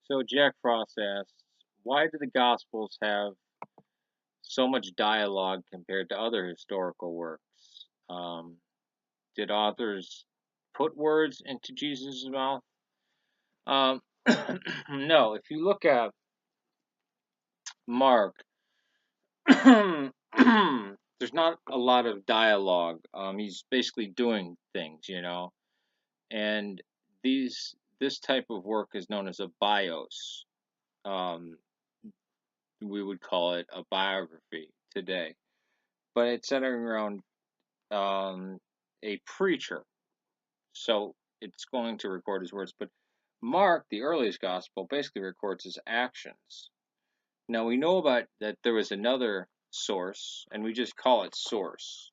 So Jack Frost asks, why do the Gospels have so much dialogue compared to other historical works? Did authors put words into Jesus' mouth? Um, no. If you look at Mark, there's not a lot of dialogue. He's basically doing things. And this type of work is known as a bios. Um, we would call it a biography today, but it's centering around um, a preacher. So it's going to record his words. But Mark, the earliest gospel, basically records his actions. Now we know about that there was another source, and we just call it source,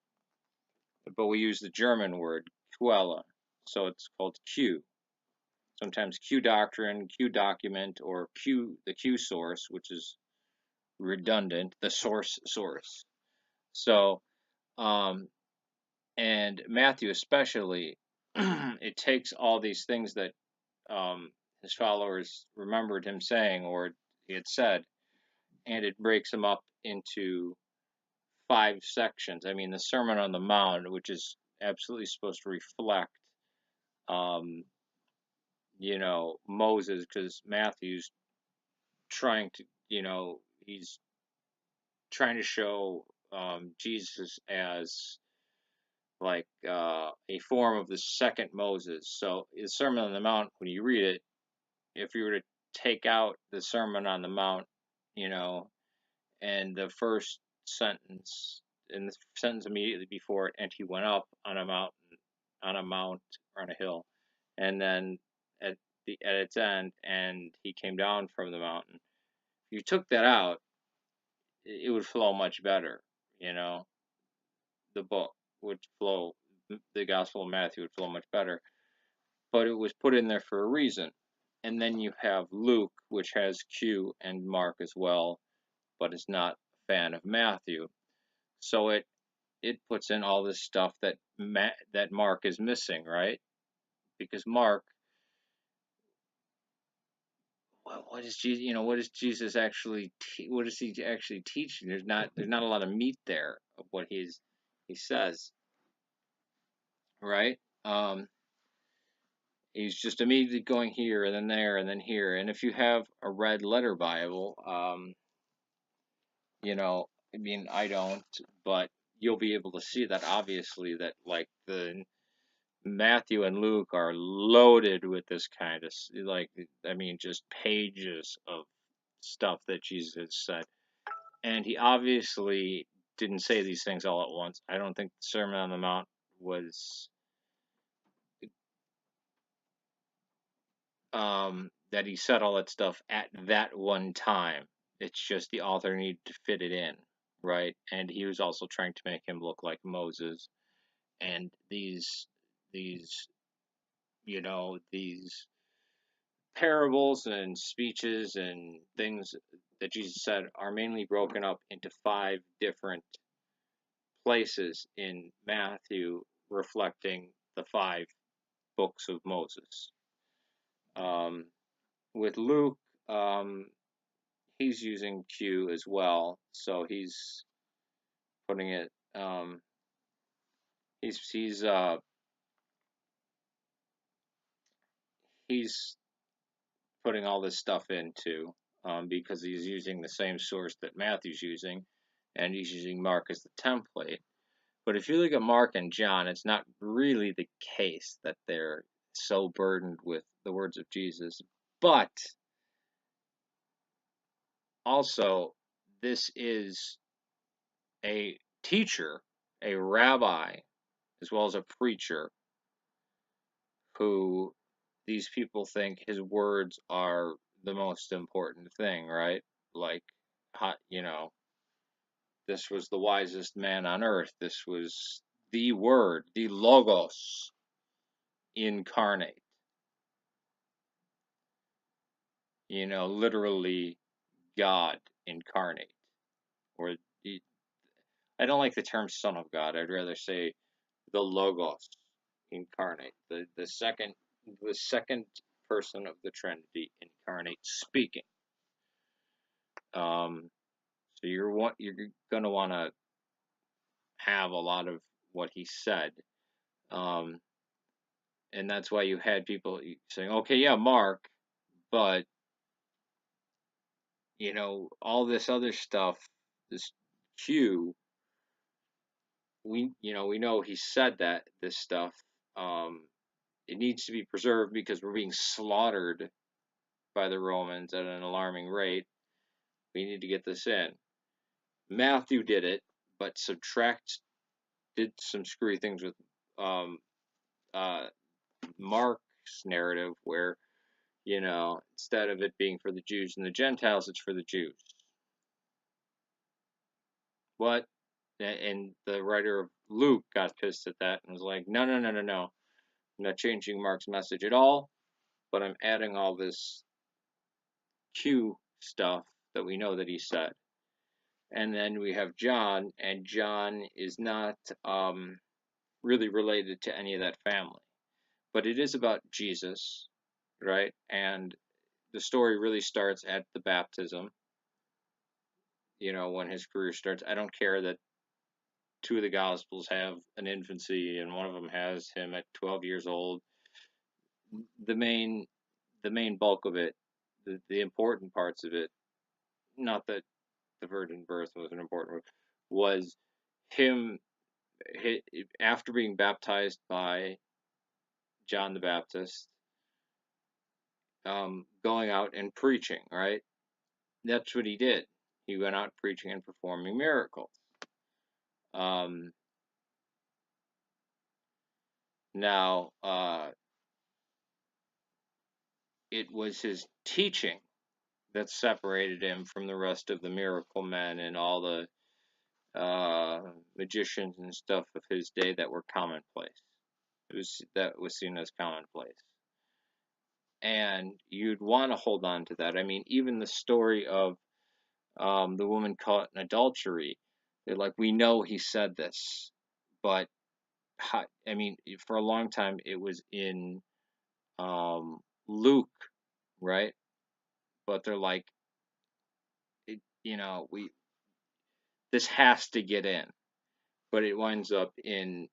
but we use the German word Quelle, so it's called Q. Sometimes Q doctrine, Q document, or the Q source, which is redundant, the source. So, um, and Matthew especially, it takes all these things that his followers remembered him saying or he had said, and it breaks them up into 5 sections. I mean, the Sermon on the Mount, which is absolutely supposed to reflect, um, Moses, because Matthew's trying to, he's trying to show Jesus as like a form of the second Moses. So the Sermon on the Mount, when you read it, if you were to take out the Sermon on the Mount, you know, and the first sentence and the sentence immediately before it, and he went up on a mountain, or on a hill, and then at its end, and he came down from the mountain. If you took that out, it would flow much better. You know, the book would flow, the Gospel of Matthew would flow much better. But it was put in there for a reason. And then you have Luke, which has Q, and Mark as well, but is not a fan of Matthew. So it puts in all this stuff that Mark is missing, right? Because Mark, what is Jesus? What is Jesus actually? What is he actually teaching? There's not a lot of meat there of what he says, right? He's just immediately going here and then there and then here. And if you have a red letter Bible, I mean, I don't, but you'll be able to see that obviously that like the Matthew and Luke are loaded with this kind of like, I mean, just pages of stuff that Jesus said. And he obviously didn't say these things all at once. I don't think the Sermon on the Mount was that he said all that stuff at that one time. It's just the author needed to fit it in, right? And he was also trying to make him look like Moses. And these these parables and speeches and things that Jesus said are mainly broken up into 5 different places in Matthew, reflecting the 5 books of Moses. Um, with Luke, he's using Q as well, so he's putting it. He's putting all this stuff into because he's using the same source that Matthew's using, and he's using Mark as the template. But if you look at Mark and John, it's not really the case that they're so burdened with the words of Jesus. But also, this is a teacher, a rabbi, as well as a preacher who these people think his words are the most important thing, right? Like, this was the wisest man on earth. This was the Word, the Logos incarnate. Literally God incarnate. Or I don't like the term Son of God. I'd rather say the Logos incarnate, the second person of the Trinity incarnate. incarnate speaking. So you're gonna want to have a lot of what he said, um, and that's why you had people saying, "Okay, yeah, Mark, but all this other stuff, this Q, we know he said that this stuff, um, it needs to be preserved because we're being slaughtered by the Romans at an alarming rate. We need to get this in." Matthew did it, but did some screwy things with um, uh, Mark's narrative, where instead of it being for the Jews and the Gentiles, it's for the Jews. What? And the writer of Luke got pissed at that and was like, no, no, no, no, no. I'm not changing Mark's message at all, but I'm adding all this Q stuff that we know that he said. And then we have John, and John is not really related to any of that family. But it is about Jesus, right? And the story really starts at the baptism, when his career starts. I don't care that two of the Gospels have an infancy and one of them has him at 12 years old. The main bulk of it, the important parts of it, not that the virgin birth was an important, was him after being baptized by John the Baptist, going out and preaching, right? That's what he did. He went out preaching and performing miracles. Now, it was his teaching that separated him from the rest of the miracle men and all the magicians and stuff of his day that were commonplace. That was seen as commonplace, and you'd want to hold on to that. I mean, even the story of the woman caught in adultery, they're like, we know he said this, but I mean, for a long time it was in Luke, right? But they're like, we this has to get in, but it winds up in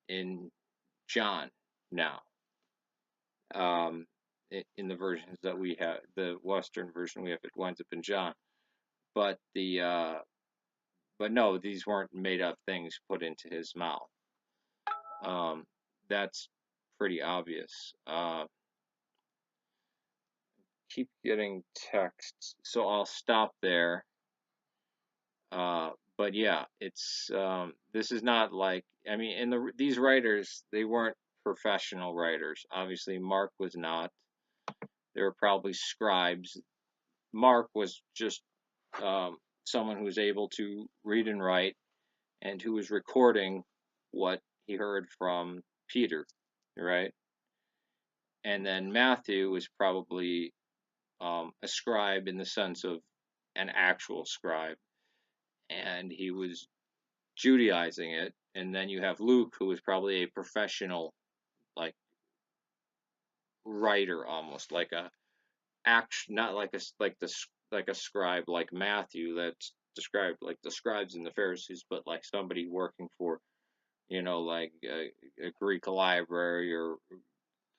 John now. In the versions that we have, the Western version we have, it winds up in John. But but no, these weren't made up things put into his mouth. That's pretty obvious. Keep getting texts, so I'll stop there. But yeah, it's this is not like, I mean, and these writers, they weren't professional writers. Obviously, Mark was not. They were probably scribes. Mark was just someone who was able to read and write, and who was recording what he heard from Peter, right? And then Matthew was probably a scribe in the sense of an actual scribe, and he was Judaizing it. And then you have Luke, who was probably a professional, like, writer, almost like a not like a scribe like Matthew that's described like the scribes and the Pharisees, but like somebody working for, like a Greek library or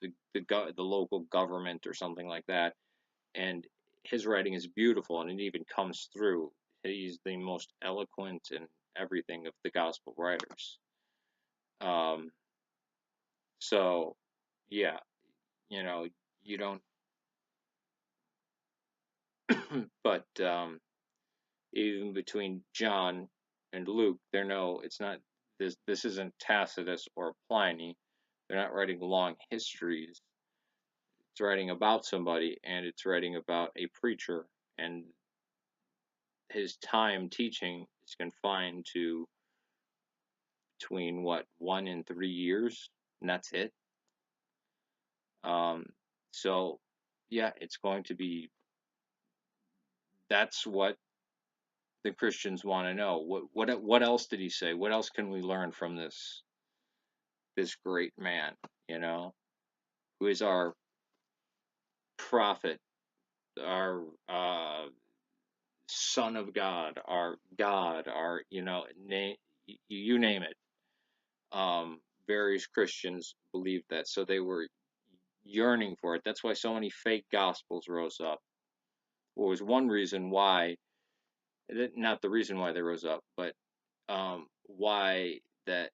the local government or something like that. And his writing is beautiful, and it even comes through. He's the most eloquent and everything of the gospel writers. So yeah, you don't. But even between John and Luke, it's not this isn't Tacitus or Pliny. They're not writing long histories. It's writing about somebody, and it's writing about a preacher, and his time teaching is confined to between 1 and 3 years, and that's it. So yeah, it's going to be, that's what the Christians want to know. What else did he say? What else can we learn from this great man, who is our prophet, our Son of God, our name, you name it. Various Christians believed that, so they were yearning for it. That's why so many fake gospels rose up. Well, was one reason why, not the reason why they rose up, but why that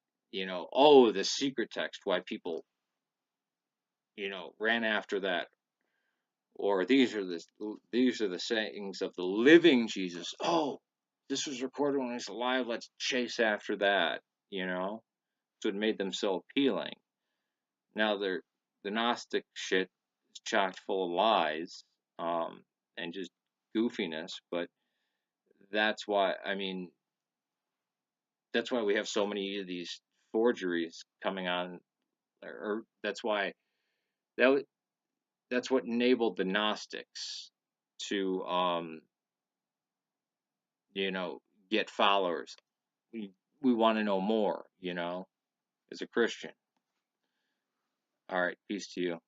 oh, the secret text, why people ran after that, or these are the sayings of the living Jesus. Oh, this was recorded when he's alive. Let's chase after that. So it made them so appealing. Now the Gnostic shit is chock full of lies, and just goofiness. But that's why that's why we have so many of these forgeries coming on, or that's why that that's what enabled the Gnostics to get followers. We want to know more, as a Christian. All right, peace to you.